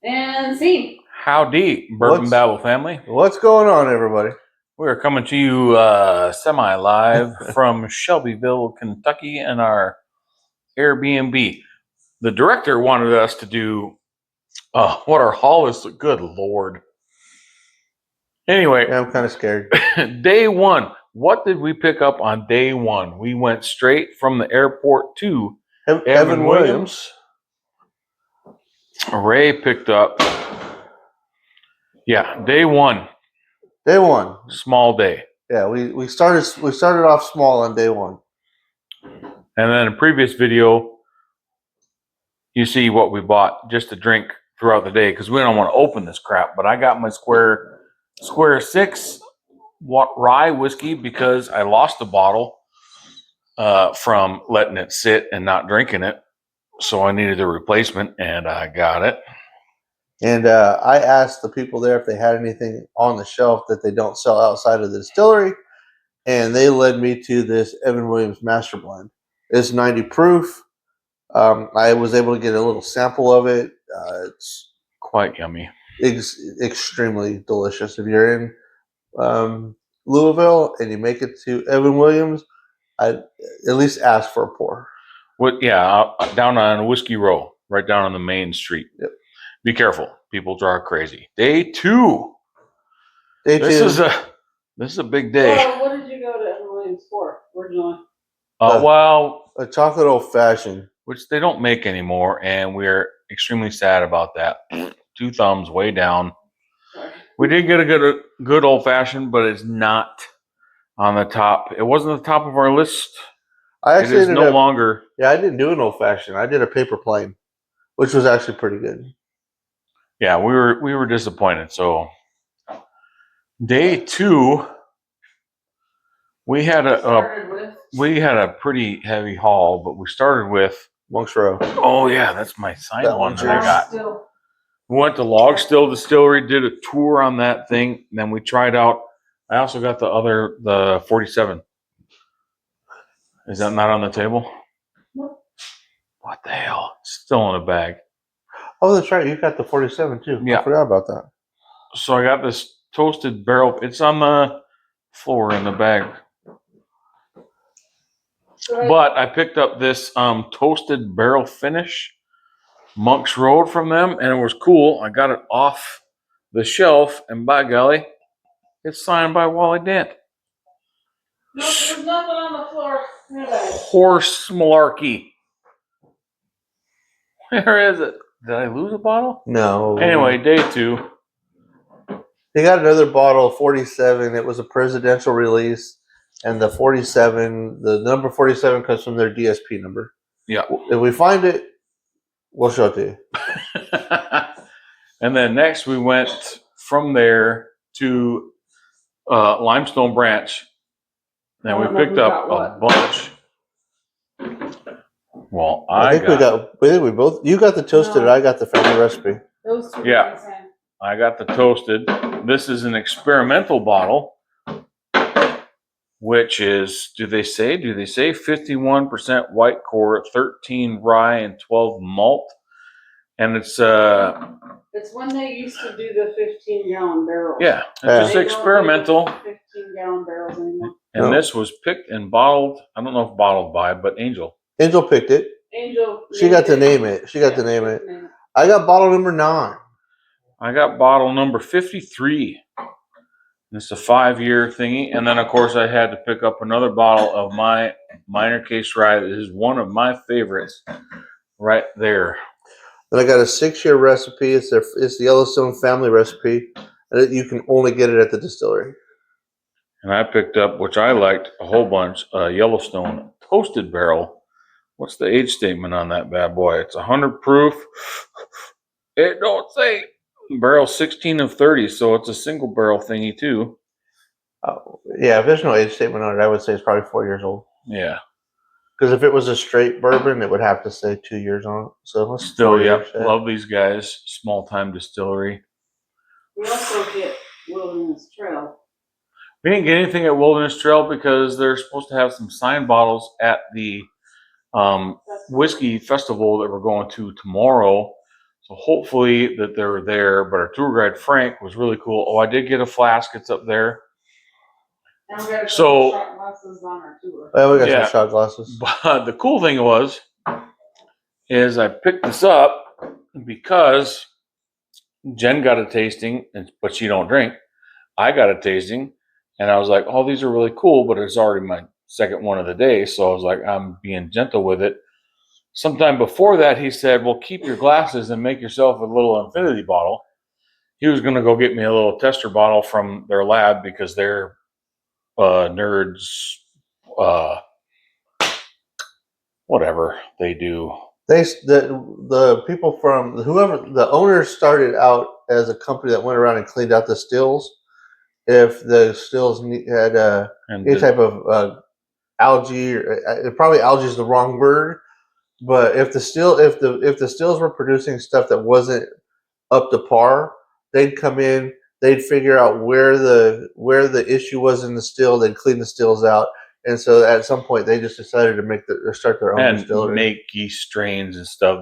And scene. Howdy, Bourbon Babble family. What's going on, everybody? We're coming to you semi-live from Shelbyville, Kentucky in our Airbnb. The director wanted us to do what our haul is. Good Lord. Anyway. Yeah, I'm kind of scared. Day one. What did we pick up on day one? We went straight from the airport to Evan Williams. Ray picked up. Yeah, day one. Day one. Small day. Yeah, we started off small on day one. And then in a previous video, you see what we bought just to drink throughout the day because we don't want to open this crap. But I got my Square 6 rye whiskey because I lost a bottle from letting it sit and not drinking it. So I needed a replacement, and I got it. And I asked the people there if they had anything on the shelf that they don't sell outside of the distillery, and they led me to this Evan Williams Master Blend. It's 90 proof. I was able to get a little sample of it. It's quite yummy. Extremely delicious. If you're in Louisville and you make it to Evan Williams, I'd at least ask for a pour. Down on Whiskey Row, right down on the main street. Yep. Be careful. People drive crazy. Day two. This is a big day. Well, what did you go to Evan Williams for originally? A chocolate old fashioned, which they don't make anymore, and we're extremely sad about that. 2 thumbs way down. Sorry. We did get a good old fashioned, but it's not on the top. It wasn't the top of our list. I actually no longer. Yeah, I didn't do an old fashioned. I did a paper plane, which was actually pretty good. Yeah, we were disappointed. So day two, we had a pretty heavy haul, but we started with Monk's Row. Oh yeah, that's my side one that I got. We went to Log Still Distillery, did a tour on that thing, and then we tried out. I also got the 47. Is that not on the table? No. What the hell? It's still in a bag. Oh, that's right. You got the 47 too. Yeah. I forgot about that. So I got this toasted barrel. It's on the floor in the bag. But I picked up this toasted barrel finish Monk's Road from them, and it was cool. I got it off the shelf, and by golly, it's signed by Wally Dent. No, there's nothing on the floor. Horse malarkey. Where is it? Did I lose a bottle? No. Anyway, day two. They got another bottle of 47. It was a presidential release. And the 47, the number 47 comes from their DSP number. Yeah. If we find it, we'll show it to you. And then next we went from there to Limestone Branch. And we picked up a bunch. Well, I think we both. You got the toasted, I got the family recipe. Those two. Yeah, I got the toasted. This is an experimental bottle, which is, do they say 51% white core, 13 rye, and 12 malt, and it's when they used to do the 15-gallon barrels. Yeah, it's just experimental. 15-gallon barrels anymore. And this was picked and bottled. I don't know if bottled by, but Angel. Angel picked it. She got to name it. I got bottle number 9. I got bottle number 53. It's a 5-year thingy. And then, of course, I had to pick up another bottle of my Minor Case Rye. This is one of my favorites right there. Then I got a 6-year recipe. It's the Yellowstone family recipe. And you can only get it at the distillery. And I picked up, which I liked a whole bunch, Yellowstone Toasted Barrel. What's the age statement on that bad boy? It's 100 proof. It don't say. Barrel 16 of 30, so it's a single barrel thingy too. Yeah, if there's no age statement on it, I would say it's probably 4 years old. Yeah. Because if it was a straight bourbon, it would have to say 2 years on it. So still, yeah, love these guys. Small time distillery. We also get Wilderness Trail. We didn't get anything at Wilderness Trail because they're supposed to have some signed bottles at the whiskey festival that we're going to tomorrow. So hopefully that they're there. But our tour guide Frank was really cool. Oh, I did get a flask. It's up there. And we got a So- couple shot glasses on our tour. Oh, we got Yeah. some shot glasses. But the cool thing is I picked this up because Jen got a tasting, but she don't drink. I got a tasting, and I was like, "Oh, these are really cool," but it's already my second one of the day, so I was like, "I'm being gentle with it." Sometime before that, he said, "Well, keep your glasses and make yourself a little infinity bottle." He was going to go get me a little tester bottle from their lab because they're nerds, whatever they do. The people from whoever the owners started out as a company that went around and cleaned out the stills. If the stills had And any type of algae, or probably algae is the wrong word, but if the stills were producing stuff that wasn't up to par, they'd come in, they'd figure out where the issue was in the still, they'd clean the stills out, and so at some point they just decided to start their own and distillery. make yeast strains and stuff.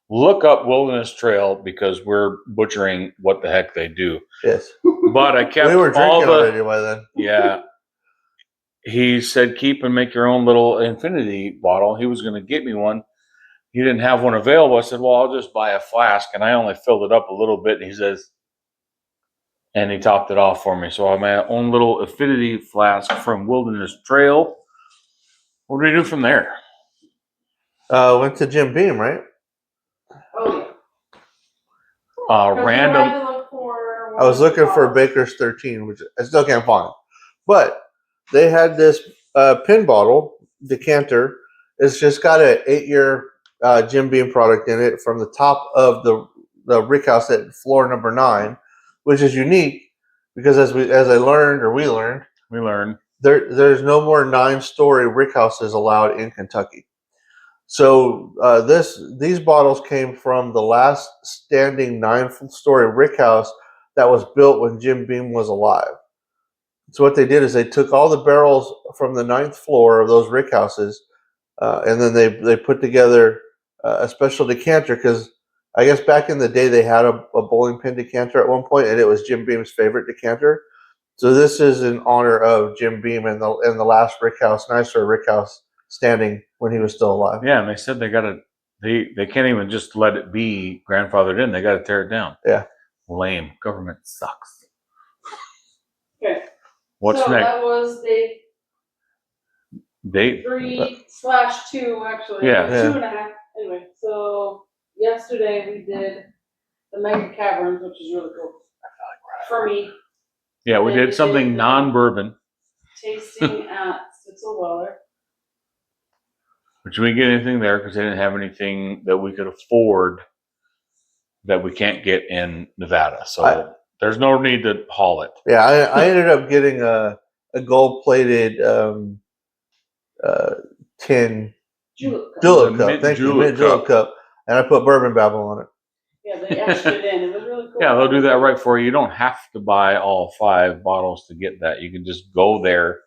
Look up Wilderness Trail because we're butchering what the heck they do. Yes, But I kept we were all drinking already by then. Yeah. He said keep and make your own little infinity bottle. He was going to get me one. He didn't have one available. I said, well, I'll just buy a flask, and I only filled it up a little bit. He says, and he topped it off for me. So I have my own little infinity flask from Wilderness Trail. What do we do from there? Went to Jim Beam, right? Oh, yeah. 'Cause we Random. had to look for one I was of the looking for bottles. Baker's 13, which I still can't find. But they had this pin bottle decanter. It's just got an 8-year Jim Beam product in it from the top of the rick house at floor number 9, which is unique because as we learned, We learned. there's no more 9-story rick houses allowed in Kentucky. So these bottles came from the last standing 9-story rick house that was built when Jim Beam was alive. So what they did is they took all the barrels from the 9th floor of those rick houses, and then they put together a special decanter because I guess back in the day they had a bowling pin decanter at one point, and it was Jim Beam's favorite decanter. So this is in honor of Jim Beam and the last rick house, 9-story rick house standing when he was still alive. Yeah, and they said they can't even just let it be grandfathered in. They got to tear it down. Yeah. Lame. Government sucks. Okay. What's so next? That was day Date? 3/2, actually. Yeah. 2.5. Anyway, so yesterday we did the Mega Caverns, which is really cool. For me, Yeah, we Then did we something did- non-bourbon. tasting at Stitzelweller. Which we didn't get anything there because they didn't have anything that we could afford that we can't get in Nevada. So there's no need to haul it. Yeah, I ended up getting a gold-plated tin Julep cup. julep The cup. mint Thank you, julep mint julep cup, and I put bourbon babble on it. Yeah, they etched it in. It was really cool. Yeah, they'll do that right for you. You don't have to buy all 5 bottles to get that. You can just go there.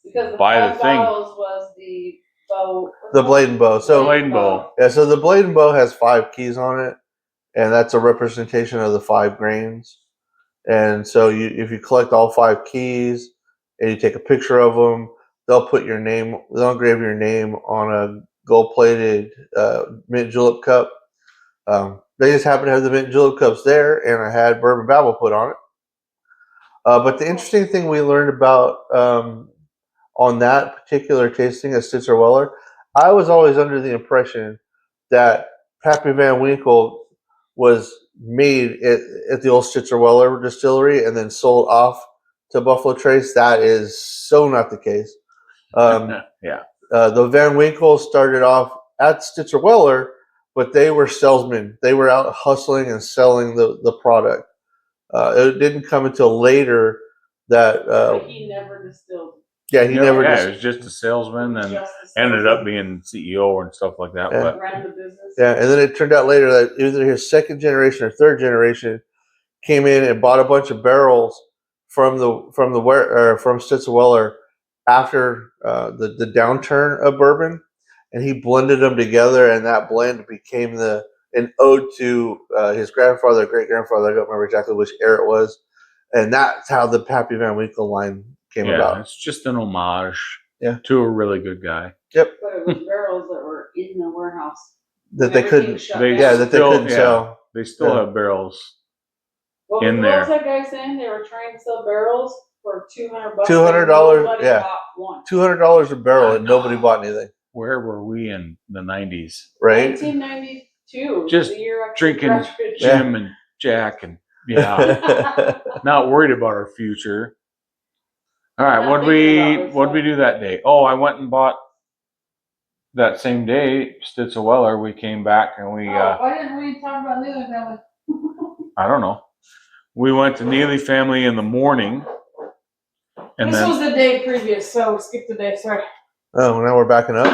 Because the buy the 5 thing. bottles was the bow. The blade and bow. So Blade and bow. yeah, so the blade and bow has 5 keys on it, and that's a representation of the 5 grains. And so if you collect all 5 keys and you take a picture of them, they'll engrave your name on a gold-plated mint julep cup. They just happen to have the mint julep cups there, and I had bourbon babble put on it. But the interesting thing we learned about on that particular tasting at Stitzer Weller, I was always under the impression that Pappy Van Winkle was made at the old Stitzer Weller distillery and then sold off to Buffalo Trace. That is so not the case. Yeah. The Van Winkle started off at Stitzer Weller, but they were salesmen. They were out hustling and selling the product. It didn't come until later that But he never distilled. yeah, he never Yeah, just it was just a salesman and Just the ended salesman. up being CEO and stuff like that. Yeah. But Ran the business. yeah, and then it turned out later that either his second generation or third generation came in and bought a bunch of barrels from Stitzer Weller after the downturn of bourbon, and he blended them together, and that blend became the an ode to his grandfather, great grandfather. I don't remember exactly which era it was, and that's how the Pappy Van Winkle line came Yeah, about. it's just an homage Yeah. to a really good guy. Yep. But it was barrels that were in the warehouse. That they Everything couldn't. shut They down. Yeah, that they still- couldn't yeah. sell. They still Yeah. have barrels. What in was there. that guy saying? They were trying to sell barrels for $200. $200, Nobody yeah. bought one. $200 a barrel, I and nobody know. bought anything. Where were we in the 90s? Right? 1992. Just the year after drinking graduation. Jim and Jack, and yeah, not worried about our future. All right, Not what'd thinking about this we do that day? Oh, I went and bought that same day Stitzel-Weller. We came back and we why didn't we talk about Neely family? I don't know. We went to Neely family in the morning, and This then was the day previous, so skip the day. Sorry. Oh, now we're backing up.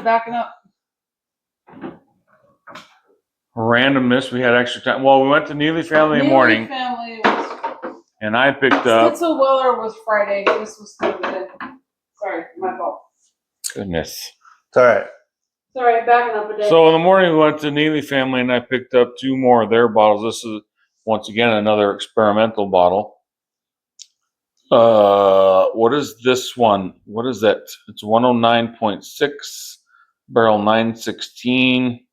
Backing up. randomness. We had extra time. Well, we went to Neely family in the morning, Family was. and I picked up. Stitzel-Weller was Friday. This was Thursday. Sorry, my fault. Goodness. It's all right. Sorry, backing up a day. So in the morning we went to Neely family, and I picked up 2 more of their bottles. This is once again another experimental bottle. What is this one? What is that? It's 109.6, barrel 916.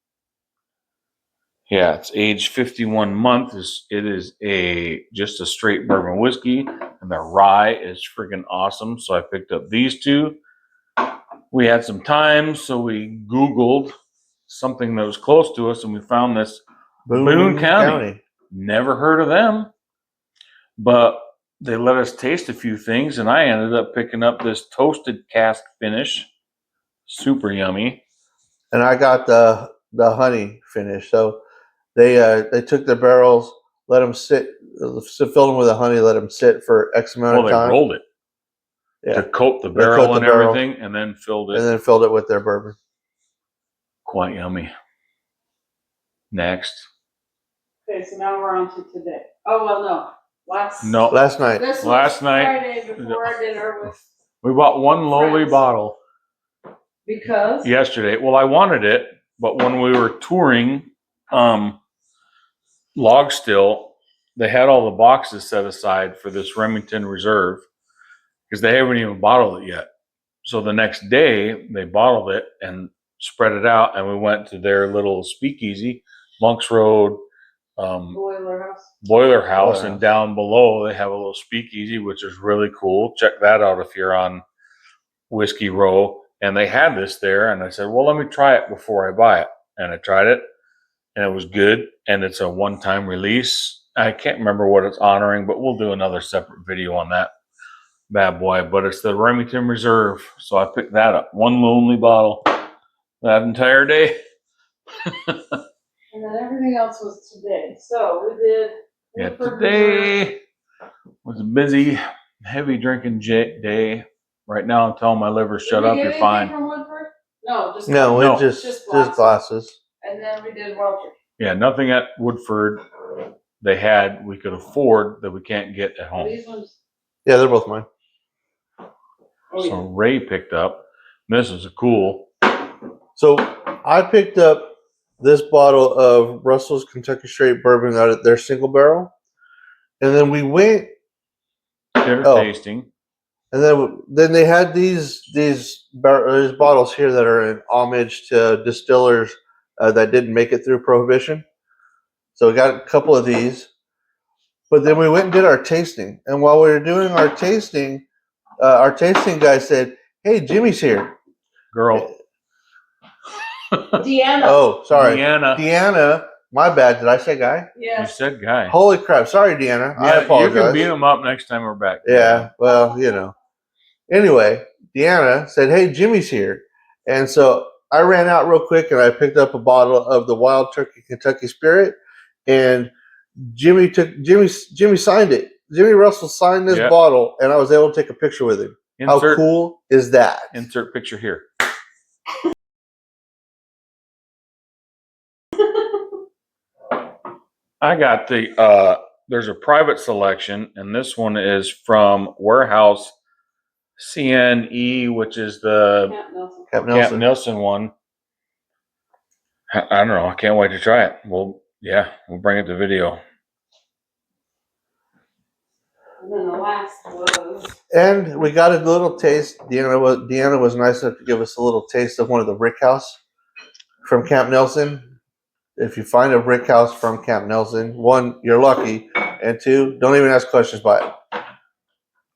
Yeah, it's aged 51 months. It is just a straight bourbon whiskey, and the rye is freaking awesome. So I picked up these 2. We had some time, so we Googled something that was close to us, and we found this Boone County. Never heard of them, but they let us taste a few things, and I ended up picking up this toasted cask finish. Super yummy. And I got the honey finish. So they took the barrels, let them sit, filled them with the honey, let them sit for X amount Well, of they time. rolled it Yeah. to coat the They barrel coat the and barrel. everything, and then filled it. And then filled it with their bourbon. Quite yummy. Next. Okay, so now we're on to today. Oh, well, no. Last night. This was Last night. Friday before our dinner with. We bought one lowly Friends. bottle Because? yesterday. Well, I wanted it, but when we were touring Log Still, they had all the boxes set aside for this Remington Reserve because they haven't even bottled it yet. So the next day, they bottled it and spread it out, and we went to their little speakeasy, Monks Road Boiler House, and down below they have a little speakeasy, which is really cool. Check that out if you're on Whiskey Row. And they had this there, and I said, well, let me try it before I buy it. And I tried it, and it was good, and it's a one-time release. I can't remember what it's honoring, but we'll do another separate video on that bad boy. But it's the Remington Reserve, so I picked that up. One lonely bottle that entire day. And then everything else was today. So we did. Yeah, Woodford today was a busy, heavy drinking day. Right now, I'm telling my liver, Reserve. shut Did up, we get you're anything fine. From Woodford? No, just No, No. we just glasses. glasses. And then we did Wild Turkey. Yeah, nothing at Woodford they had we could afford that we can't get at Are home. these ones? Yeah, they're both mine. Oh, So Ray picked up. This is a cool. So I picked up this bottle of Russell's Kentucky Straight Bourbon out of their single barrel, and then we went, Bitter Oh. tasting. and then they had these bottles here that are in homage to distillers that didn't make it through Prohibition. So we got a couple of these, but then we went and did our tasting, and while we were doing our tasting guy said, "Hey, Jimmy's here." Girl. Deanna. Oh, sorry. Deanna. My bad. Did I say guy? You Yes. said guy. Holy crap. Sorry, Deanna. I Yeah, you apologize. can beat him up next time we're back. Yeah, well, Anyway, Deanna said, "Hey, Jimmy's here." And so I ran out real quick and I picked up a bottle of the Wild Turkey Kentucky Spirit, and Jimmy signed it. Jimmy Russell signed this Yep. bottle, and I was able to take a picture with him. How cool is that? Insert picture here. I got there's a private selection, and this one is from Warehouse CNE, which is the Camp Nelson. Camp Camp Nelson. Nelson one. I don't know. I can't wait to try it. We'll bring it to video. And then the last was And we got a little taste. Deanna was nice enough to give us a little taste of one of the brick house from Camp Nelson. If you find a brick house from Camp Nelson, one, you're lucky, and two, don't even ask questions by it.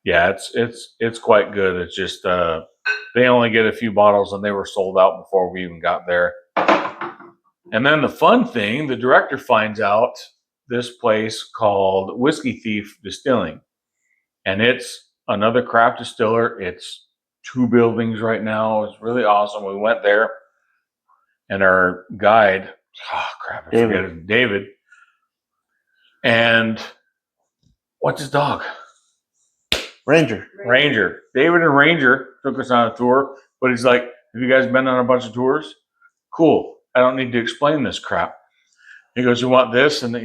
Yeah, it's quite good. It's just they only get a few bottles and they were sold out before we even got there. And then the fun thing, the director finds out this place called Whiskey Thief Distilling. And it's another craft distiller. It's 2 buildings right now. It's really awesome. We went there and our guide, David. And what's his dog? Ranger. David and Ranger took us on a tour, but he's like, have you guys been on a bunch of tours? Cool. I don't need to explain this crap. He goes, you want this? And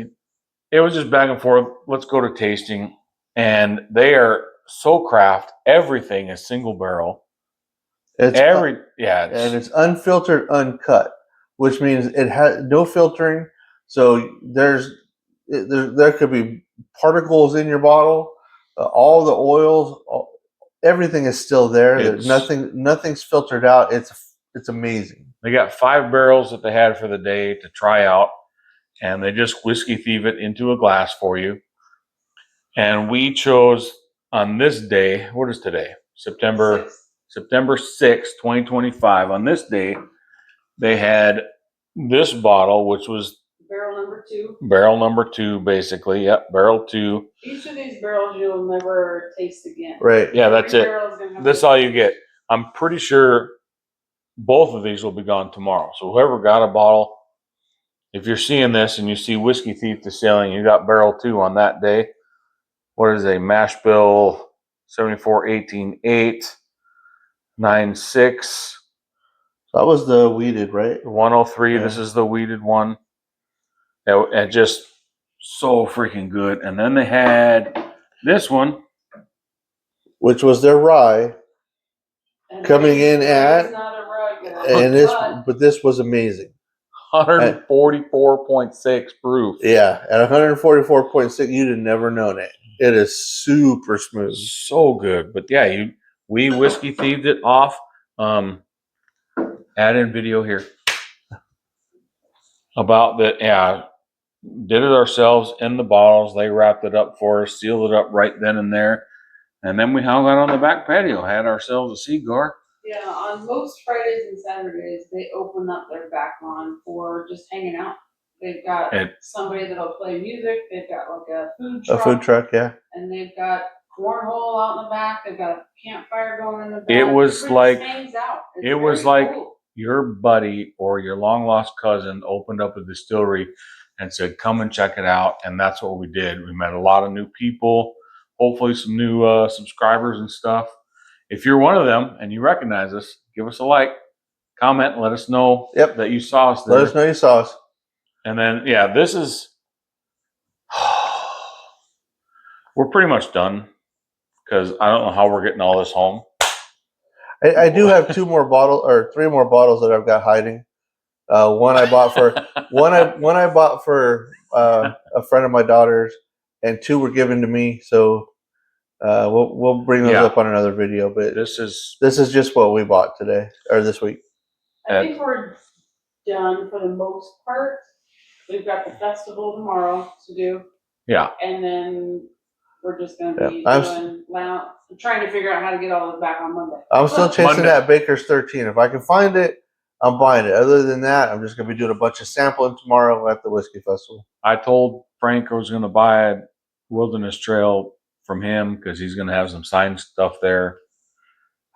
it was just back and forth. Let's go to tasting. And they are so craft. Everything is single barrel. And It's unfiltered, uncut, which means it has no filtering. So there could be particles in your bottle. All the oils, everything is still there. Nothing's filtered out. It's amazing. They got 5 barrels that they had for the day to try out, and they just whiskey thief it into a glass for you. And we chose on this day. What is today? September 6th, 2025. On this day, they had this bottle, which was barrel number two, basically. Yep, barrel 2. Each of these barrels you'll never taste again. Right. Yeah, that's it. That's all you get. I'm pretty sure both of these will be gone tomorrow. So whoever got a bottle, if you're seeing this and you see Whiskey Thief Distilling, you got barrel 2 on that day. What is a mash bill? 74-18-8, 96. That was the weeded, right? 103. Yeah. This is the weeded one. And just so freaking good. And then they had this one, which was their rye, coming in at, not a rye, but this was amazing. 144.6 proof. Yeah, at 144.6, you'd have never known it. It is super smooth, so good. But yeah, we whiskey thieved it off. Add in video here about that. Yeah, did it ourselves in the bottles. They wrapped it up for us, sealed it up right then and there, and then we hung out on the back patio, had ourselves a cigar. Yeah, on most Fridays and Saturdays, they open up their back lawn for just hanging out. They've got somebody that'll play music. They've got like a food truck. A food truck, yeah. And they've got cornhole out in the back. They've got a campfire going in the back. It was like hangs out. It was like your buddy or your long lost cousin opened up a distillery and said, "Come and check it out." And that's what we did. We met a lot of new people. Hopefully, some new subscribers and stuff. If you're one of them and you recognize us, give us a like, comment, let us know that you saw us there. Let us know you saw us. And then, yeah, this is, we're pretty much done because I don't know how we're getting all this home. I do have 3 more bottles that I've got hiding. One I bought for a friend of my daughter's, and 2 were given to me. So we'll bring those up on another video. But this is just what we bought today or this week. I think we're done for the most part. We've got the festival tomorrow to do. Yeah. And then we're just going to be trying to figure out how to get all this back on Monday. I'm still chasing that Baker's 13. If I can find it, I'm buying it. Other than that, I'm just going to be doing a bunch of sampling tomorrow at the Whiskey Festival. I told Frank I was going to buy a Wilderness Trail from him because he's going to have some signed stuff there.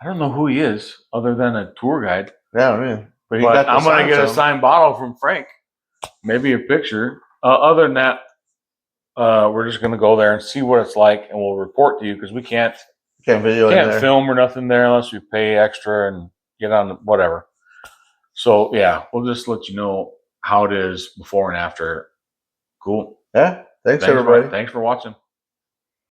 I don't know who he is other than a tour guide. Yeah, I mean, but I'm going to get a signed bottle from Frank. Maybe a picture. Other than that, we're just going to go there and see what it's like, and we'll report to you because we can't film or nothing there unless we pay extra and get on whatever. So yeah, we'll just let you know how it is before and after. Cool. Yeah. Thanks everybody. Thanks for watching.